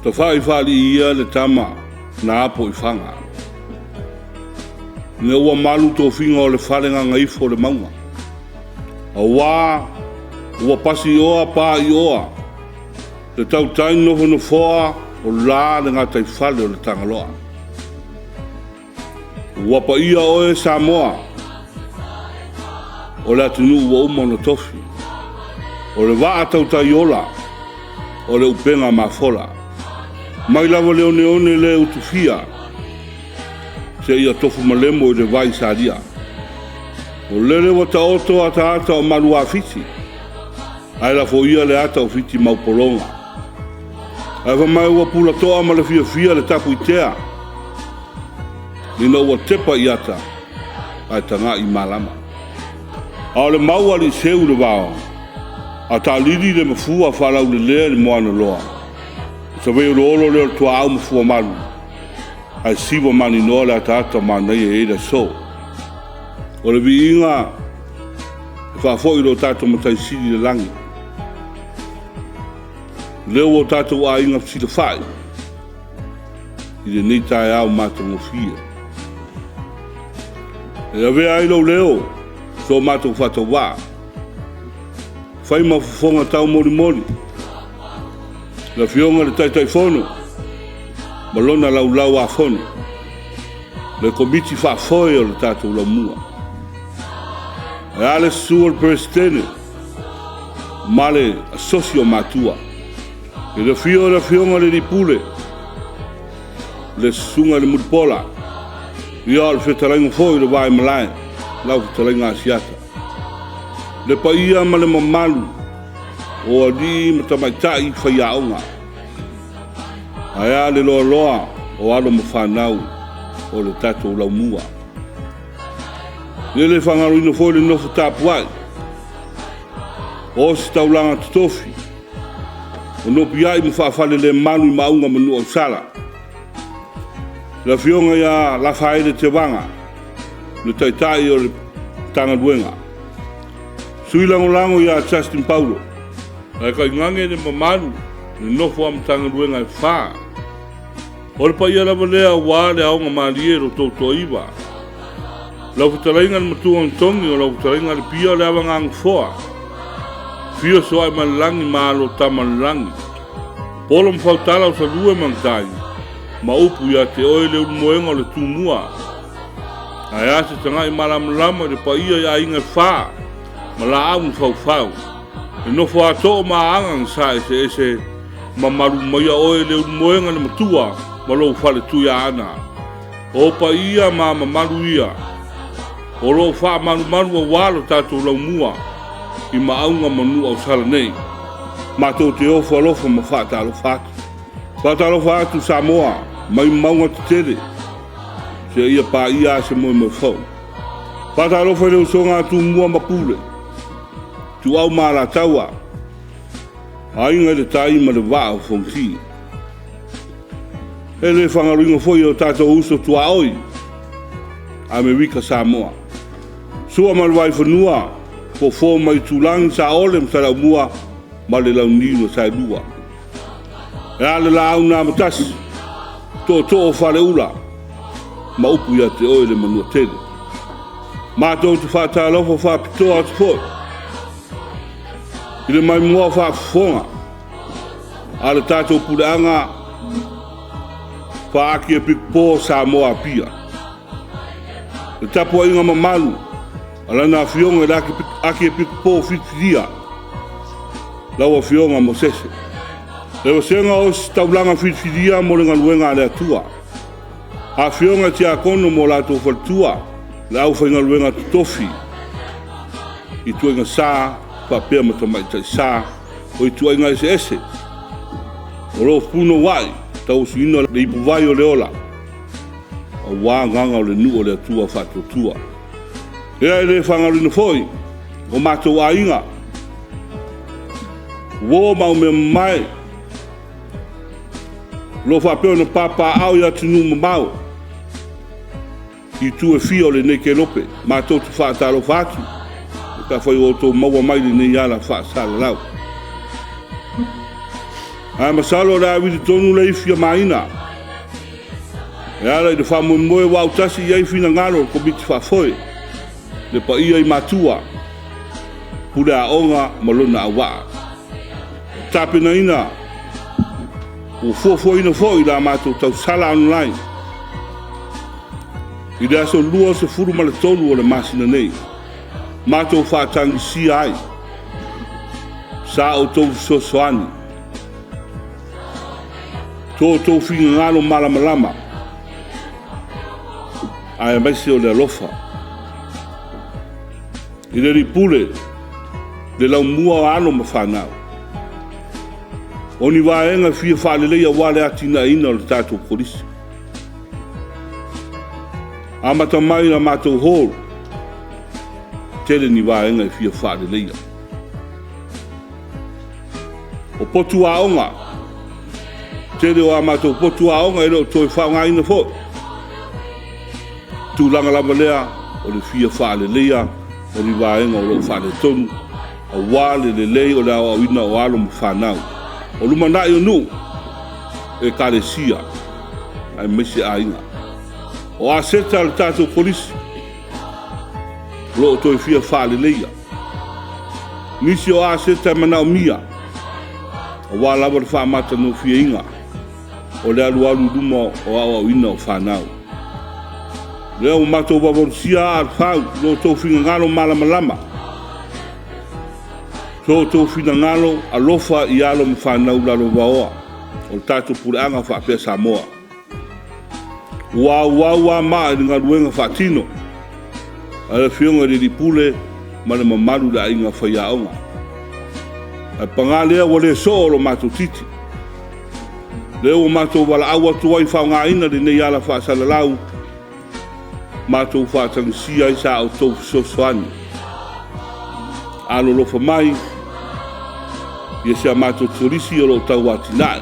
Ta whai ia le tama na apo I whanga. Ne ua malu tō whinga o le wharenga ngaifo le maunga. A wā, ua pasi oa pā I oa. Le tau tai noho no foa o la le ngatai whale o le tangaloa. Ua pa ia oe Samoa. O le atinu ua uma no tofi. O le waa tau tai ola. O le upenga mafola. Mai lava leone le utufia. Se ia tofu malemo I le vai saria. O lele wa ta oto ata o marua fiti. Ai la fo ia le ata o fiti maupolonga. Ai wa mai ua pula toa ma le fia le tapu itea. Nina ua tepa I ata. Ai tanga I malama. A le maua li seu le wao. A ta lidi le mafua whalau le lea le moana loa. Sa vei olo le tua au mafua malu. Ai siwa mani noa le ata manai e eida so. O le vi inga whafoi lo tato matai siri le langi. Leo o tato a inga sila whai. I le nei tae au mata ngofia. E a vea ilo leo. So mata whata wā. Whai mafufonga tau mori mori. La fionga le tai fono. Malona lau a fono. Le komiti whafoi o le tato lau mua. E ale sua le presidente. Male asocio matua. E le fionga le ripule. Le sunga le muripola. Ia le whetarainga foi le vai malai. Lau whetarainga asiata. Le paia ma le mamalu. O ali matamaitai whaiaonga. Aia le loa loa o alo mawhanau o le tato lau mua. Le whangaru ino foi le nofo tapuai. O si taulanga tutofi. O nopi ai mwhawhale le manu I maunga manu au sala. La fionga ia la whaere te wanga. Le taitai o le tanga duenga. Sui lango ia Justin Paulo. Ai kai ngange ne mamaru. Le nofo am tanga duenga e wha. O le pa ia lava lea wā le aonga marie ro tō iwa. Lau whatarainga le matua ntongi o lau whatarainga le pia le awa ngang foa. Fia so ai malangi malo tamalangi. Polo mwhautala o sa lue mangtai. Ma upu ia te oe le umoenga o le tūmua. Ai ase tangai malamlama le pa ia inga wha. Ma la au mwhau. E nofo ato o maangang sa ese ma maru maia oe le umoenga le matua. Ma lou whale tuia ana. O pa ia ma maru ia. O lo wha maru a walo tātou lau mua. I maunga manu au sala nei. Mātou te ofa alofa ma whata alofa atu. Whata alofa atu Samoa. Mai maunga te tere. Se ia pa ia se moe me whau. Whata alofa leo songa atu mua mapule. Tu au maa la taua. Ainga le tai ma le waa o fongti. E le whangaruinga foi o tātou uso tua oi. A me wika Samoa. Sua malwai whanua. Po fo mai tulang sa ole msara mua. Ma le lau nino sa lua. E ale la au nā matasi. Tō whare ula. Ma upu ia te oe le manua tere. Mātou te whata alofa whapitoa atu fo. I le mai mua whafonga. A le tātou pureanga. Whaaki e pikpo Samoa pia. Le tapu inga mamalu. Ala na fionga e aki e pikpo fitiria. Laua fionga mo sese. Le wasenga o si taulanga fitiria mo le ngaluenga le atua. A fionga tia kono mo lato faltua. Le au whainga luenga tutofi. I tuenga saa. Papea matamaitai saa. O i tuenga ese. O lo puno wai. Tau suina le ipu vai o le ola. A wā nganga o le nu o le atua whatotua. Ea le whangarina foi. O mātou a inga. Wō mau me mai. Lo whapeo na papa au ia tinu mamau. I tu e fia o le nei ke lope. Mātou tu whaataro whatu. Ka whai o tō maua mai le nei ala whaasala lau. Ai masalo la vidi tonu le ifia maina. Ala i de famu moe wa utasi ia fina ngalo ko biti fa foi. Le pa ia I matua. Pula onga malona awa. Tapena ina. O fofo ina foi la mato Tausala online. I de aso lua se furu male tolu o le masina nei. Mato fa tangi si ai. Sa o tau sosoani. Tō finga ngalo malama. Ai mai se o le alofa. I le ripule. Le lau mua ano mawhanau. O ni waenga fia whaleleia wale atina ina o le tātou Kolisi. Amata mai na mātou hōru. Tele ni waenga fia whaleleia. O potu aonga. Tele o amato potu aonga e reo toi whaunga ina fo. Tūlanga lama lea o le fia whaleleia o ni waenga o reo whale tonu. A wale le lei o le awa wina o alo mwhanau. O luma nai o nu e Kolisia ai mese a inga. O a seta le tātou Kolisi. Lo o toi fia whaleleia. Nisi o a seta manao mia. O walawa le whaamata no fia inga. O le alu luma o awa wina o whanau. Lea o mato wawarusia al whau lo tō whina ngalo malama. Tō whina ngalo alofa I alo mwhanau lalo waoa. O le tātou pureanga whapea Samoa. Ua maa ni ngaruenga whatino. Ale fionga li pule ma le mamaru la inga whaiaonga. Ai pangalea wale so o lo mato titi. Leo o mato wala awa tuai whaunga ina le nei ala whaasalalau. Mato whaatangisia I sa o tau sosoani. Alo lofa mai. Ia sea mato Kolisi o lo tau atinai.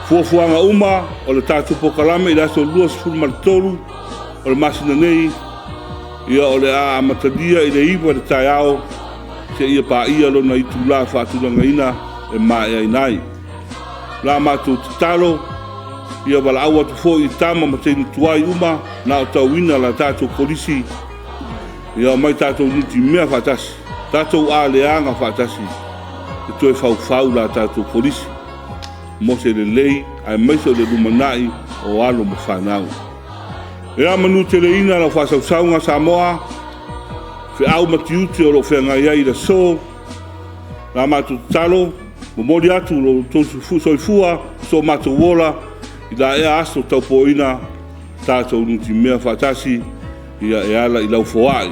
Fuafuanga uma o le tātou pokalame I laso lua sifuru maritolu o le masina nei. Ia o le a amatadia I le iwa le tai ao. Se ia pa ia lo na itu la whaatulanga ina e mai ai nai. La mato tatalo. Ia wala awa tu fo I tama mateni tuai uma na o tau ina la tātou Kolisi. Ia mai tātou nuti mea whatasi. Tātou a leanga whatasi. E toi whau la tātou Kolisi. Mo se le lei ai maiso le lumanai o alo mo whanau. E a manu te le ina la whasausaunga Samoa. Fe au matiuti o lo whenga iai la so. La matu talo. Mo mori atu lo tosu soifua. So matu wola. I la ea aso tau po ina. Tātou nuti mea whatasi. Ia e ala I lau foai.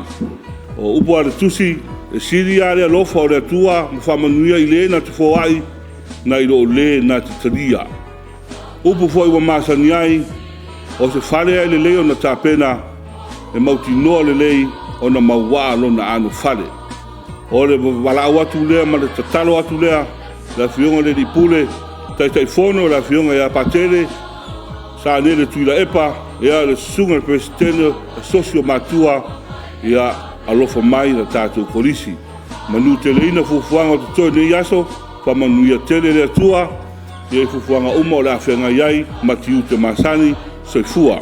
O upo ale tusi. E siri ale alofa o le atua. Mwhamanuia I le na te foai. Na I lo le na te taria. Upo foi wa masani ai. O se whare ai le leo na tāpena. E mauti noa le lei. O na maua lo na anu whare. O le walau atu lea ma le tatalo atu lea. La fionga le ripule. Tai fono la fionga ia patere. Sa nele tuila epa. Ia le sunga le presidente. Socio matua. Ia alofa mai na tātou Kolisi. Manu te leina fufuanga o te toi ne yaso. Whamanuia tele le atua. Ia fufuanga uma o la whenga iai. Matiu te masani. Soifua.